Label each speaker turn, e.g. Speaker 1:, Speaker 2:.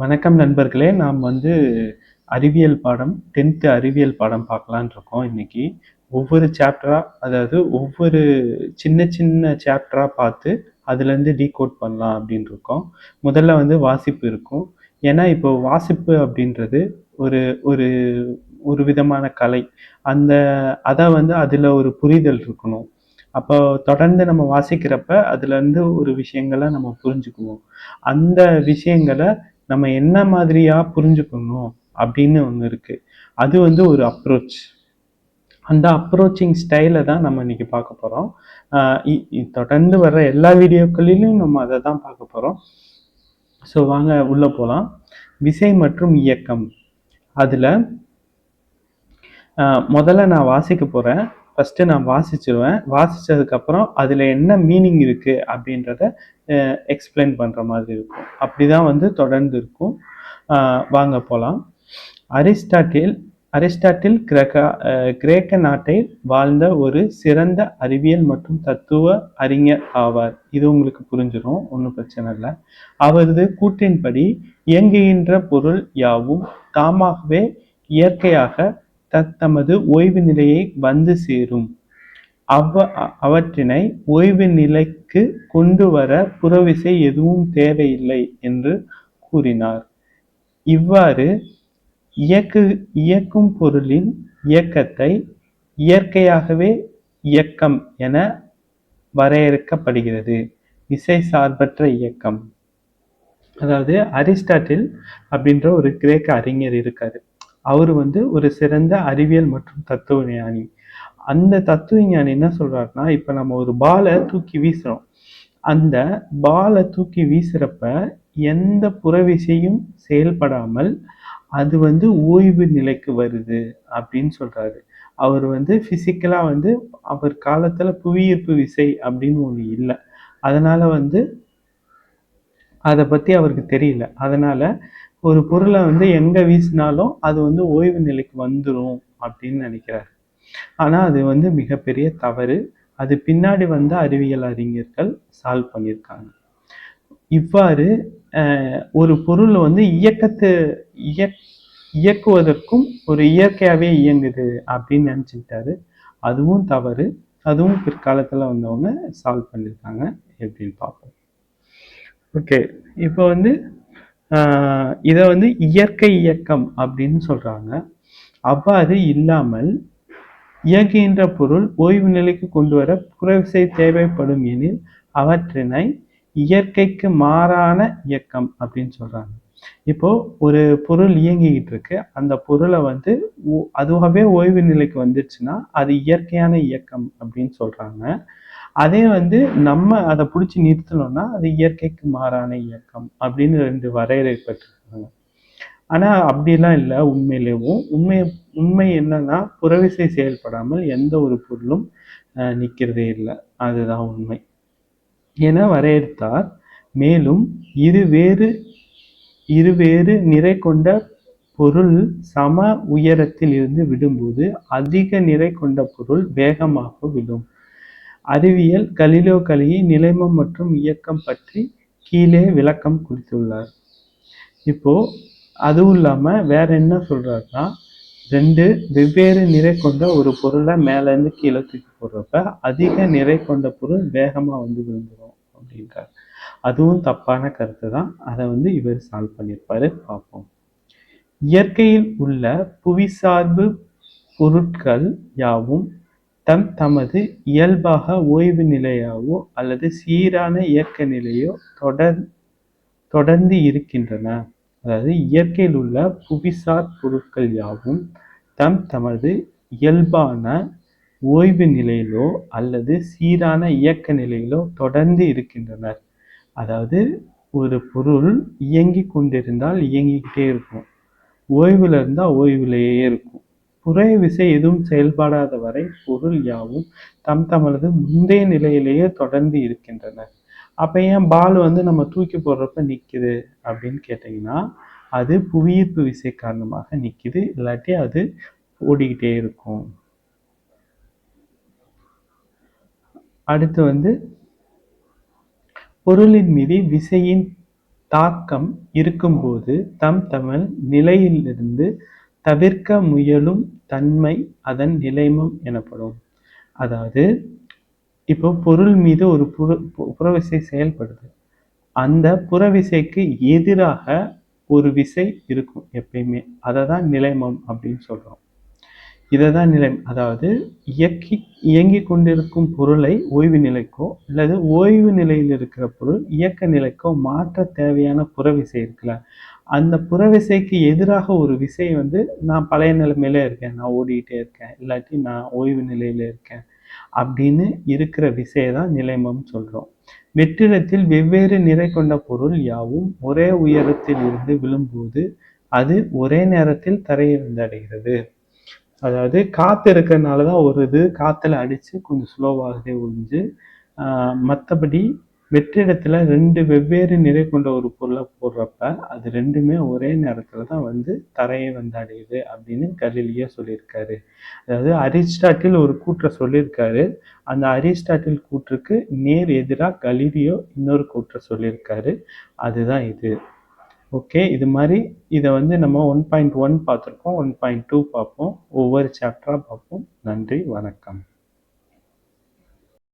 Speaker 1: வணக்கம் நண்பர்களே. நாம் அறிவியல் பாடம் 10th அறிவியல் பாடம் பார்க்கலான்னு இருக்கோம் இன்னைக்கு. ஒவ்வொரு சாப்டரா அதாவது ஒவ்வொரு சின்ன சின்ன சாப்டரா பார்த்து அதுலேருந்து டீகோட் பண்ணலாம் அப்படின்னு இருக்கோம். முதல்ல வாசிப்பு இருக்கும். ஏன்னா இப்போ வாசிப்பு அப்படின்றது ஒரு ஒரு ஒரு விதமான கலை. அந்த அதில் ஒரு புரிதல் இருக்கணும். அப்போ தொடர்ந்து நம்ம வாசிக்கிறப்ப அதுலேருந்து ஒரு விஷயங்களை நம்ம புரிஞ்சுக்குவோம். அந்த விஷயங்களை நம்ம என்ன மாதிரியா புரிஞ்சுக்கணும் அப்படின்னு ஒன்று இருக்கு. அது ஒரு அப்ரோச். அந்த அப்ரோச்சிங் ஸ்டைலை தான் நம்ம இன்னைக்கு பார்க்க போகிறோம். தொடர்ந்து வர்ற எல்லா வீடியோக்களிலும் நம்ம அதை தான் பார்க்க போகிறோம். ஸோ வாங்க உள்ளே போகலாம். விசை மற்றும் இயக்கம். அதில் முதல்ல நான் வாசிக்க போகிறேன். ஃபஸ்ட்டு நான் வாசிச்சிருவேன். வாசித்ததுக்கப்புறம் அதில் என்ன மீனிங் இருக்குது அப்படின்றத எக்ஸ்பிளைன் பண்ணுற மாதிரி இருக்கும். அப்படி தான் தொடர்ந்து இருக்கும். வாங்க போகலாம். அரிஸ்டாட்டில் கிரேக்க நாட்டில் வாழ்ந்த ஒரு சிறந்த அறிவியல் மற்றும் தத்துவ அறிஞர் ஆவார். இது உங்களுக்கு புரிஞ்சிடும், ஒன்றும் பிரச்சனை இல்லை. அவரது கூற்றின்படி இயங்குகின்ற பொருள் யாவும் தாமாகவே இயற்கையாக தமது ஓய்வு நிலையை வந்து சேரும். அவற்றினை ஓய்வு நிலைக்கு கொண்டு வர புறவிசை எதுவும் தேவையில்லை என்று கூறினார். இவ்வாறு இயக்கும் பொருளின் இயக்கத்தை இயற்கையாகவே இயக்கம் என வரையறுக்கப்படுகிறது. விசை சார்பற்ற இயக்கம். அதாவது அரிஸ்டாட்டில் அப்படின்ற ஒரு கிரேக்க அறிஞர் இருக்காரு. அவர் ஒரு சிறந்த அறிவியல் மற்றும் தத்துவ ஞானி. அந்த தத்துவ ஞானி என்ன சொல்றாருன்னா, இப்ப நம்ம ஒரு பாலை தூக்கி வீசுறோம். அந்த பாலை தூக்கி வீசுறப்ப எந்த புறவிசையும் செயல்படாமல் அது ஓய்வு நிலைக்கு வருது அப்படின்னு சொல்றாரு. அவர் பிசிக்கலா அவர் காலத்துல புவியீர்ப்பு விசை அப்படின்னு ஒண்ணு இல்லை. அதனால அதை பத்தி அவருக்கு தெரியல. அதனால ஒரு பொருளை எங்க வீசினாலும் அது ஓய்வு நிலைக்கு வந்துடும் அப்படின்னு நினைக்கிறார். ஆனா அது மிகப்பெரிய தவறு. அது பின்னாடி அறிவியல் அறிஞர்கள் சால்வ் பண்ணியிருக்காங்க. இவ்வாறு ஒரு பொருள் இயக்குவதற்கும் ஒரு இயற்கையாவே இயங்குது அப்படின்னு நினைச்சுக்கிட்டாரு. அதுவும் தவறு. அதுவும் பிற்காலத்துல வந்தவங்க சால்வ் பண்ணியிருக்காங்க. எப்படின்னு பார்ப்போம். ஓகே, இப்போ இதை இயற்கை இயக்கம் அப்படின்னு சொல்றாங்க. அவ்வாறு இல்லாமல் இயங்குகின்ற பொருள் ஓய்வு நிலைக்கு கொண்டு வர புறவிசை தேவைப்படும் எனில் அவற்றினை இயற்கைக்கு மாறான இயக்கம் அப்படின்னு சொல்றாங்க. இப்போ ஒரு பொருள் இயங்கிக்கிட்டு இருக்கு. அந்த பொருளை அதுவாகவே ஓய்வு நிலைக்கு வந்துருச்சுன்னா அது இயற்கையான இயக்கம் அப்படின்னு சொல்றாங்க. அதே நம்ம அதை பிடிச்சி நிறுத்தணும்னா அது இயற்கைக்கு மாறான இயக்கம் அப்படின்னு 2 வரையறைப்பட்டிருக்காங்க. ஆனா அப்படிலாம் இல்லை. உண்மை என்னன்னா, புறவிசை செயல்படாமல் எந்த ஒரு பொருளும் நிற்கிறதே இல்லை. அதுதான் உண்மை என வரையறுத்தார். மேலும் இருவேறு நிறை கொண்ட பொருள் சம உயரத்தில் இருந்து விடும்போது அதிக நிறை கொண்ட பொருள் வேகமாக விடும். அறிவியல் கலிலியோ கலியை நிலைமம் மற்றும் இயக்கம் பற்றி கீழே விளக்கம் கொடுத்துள்ளார். இப்போ அதுவும் இல்லாம வேற என்ன சொல்றாருன்னா, 2 வெவ்வேறு நிறை கொண்ட ஒரு பொருளை மேல இருந்து கீழே தூக்கி போடுறப்ப அதிக நிறை கொண்ட பொருள் வேகமா விழுந்துடும் அப்படின்றார். அதுவும் தப்பான கருத்து தான். அதை இவர் சால்வ் பண்ணியிருப்பாரு. பார்ப்போம். இயற்கையில் உள்ள புவிசார்பு பொருட்கள் யாவும் தமது இயல்பாக ஓய்வு நிலையாவோ அல்லது சீரான இயக்க நிலையோ தொடர்ந்து இருக்கின்றன. அதாவது இயற்கையில் உள்ள புவிசார் பொருட்கள் யாவும் தமது இயல்பான ஓய்வு நிலையிலோ அல்லது சீரான இயக்க நிலையிலோ தொடர்ந்து இருக்கின்றனர். அதாவது ஒரு பொருள் இயங்கி கொண்டிருந்தால் இயங்கிக்கிட்டே இருக்கும், ஓய்வுல இருந்தால் ஓய்வுலேயே இருக்கும். புற விசை எதுவும் செயல்படாத வரை பொருள் யாவும் தமது முந்தைய நிலையிலேயே தொடர்ந்து இருக்கின்றனர். அப்ப ஏன் பால் நம்ம தூக்கி போடுறப்ப நிக்குது அப்படின்னு கேட்டீங்கன்னா, அது புவியீர்ப்பு விசை காரணமாக நிக்குது. இல்லாட்டி அது ஓடிக்கிட்டே இருக்கும். அடுத்து பொருளின் மீது விசையின் தாக்கம் இருக்கும்போது தம்தமன் நிலையிலிருந்து தவிர்க்க முயலும் தன்மை அதன் நிலைமம் எனப்படும். அதாவது இப்போ பொருள் மீது ஒரு புறவிசை செயல்படுது. அந்த புறவிசைக்கு எதிராக ஒரு விசை இருக்கும் எப்பயுமே. அதை தான் நிலைமம் அப்படின்னு சொல்றோம். இதை தான் அதாவது இயங்கிக் கொண்டிருக்கும் பொருளை ஓய்வு நிலைக்கோ அல்லது ஓய்வு நிலையில் இருக்கிற பொருள் இயக்க நிலைக்கோ மாற்ற தேவையான புறவிசை இருக்குல்ல, அந்த புறவிசைக்கு எதிராக ஒரு விசை வந்து நான் பழைய நிலைமையில இருக்கேன், நான் ஓடிக்கிட்டே இருக்கேன், இல்லாட்டி நான் ஓய்வு நிலையில இருக்கேன் அப்படின்னு இருக்கிற விசையை தான் நிலைமம் சொல்றோம். வெற்றிடத்தில் வெவ்வேறு நிறை கொண்ட பொருள் யாவும் ஒரே உயரத்தில் இருந்து விழும்போது அது ஒரே நேரத்தில் தரையை வந்தடைகிறது. அதாவது காற்று இருக்கிறதுனால தான் ஒரு இது காற்றுல அடித்து கொஞ்சம் ஸ்லோவாகவே ஒழிஞ்சு, மற்றபடி வெற்றிடத்தில் 2 வெவ்வேறு நிறை கொண்ட ஒரு பொருளை போடுறப்ப அது ரெண்டுமே ஒரே நேரத்தில் தான் வந்து தரையை வந்து அடையுது அப்படின்னு கலீலியோ சொல்லியிருக்காரு. அதாவது அரிஸ்டாட்டில் ஒரு கூற்றை சொல்லியிருக்காரு. அந்த அரிஸ்டாட்டில் கூற்றுக்கு நேர் எதிராக கலீலியோ இன்னொரு கூற்றை சொல்லியிருக்காரு. அதுதான் இது. ஓகே, இது மாதிரி இதை வந்து நம்ம 1.1 பார்த்துருக்கோம், 1.2 பார்ப்போம், ஒவ்வொரு சாப்டராக பார்ப்போம். நன்றி, வணக்கம்.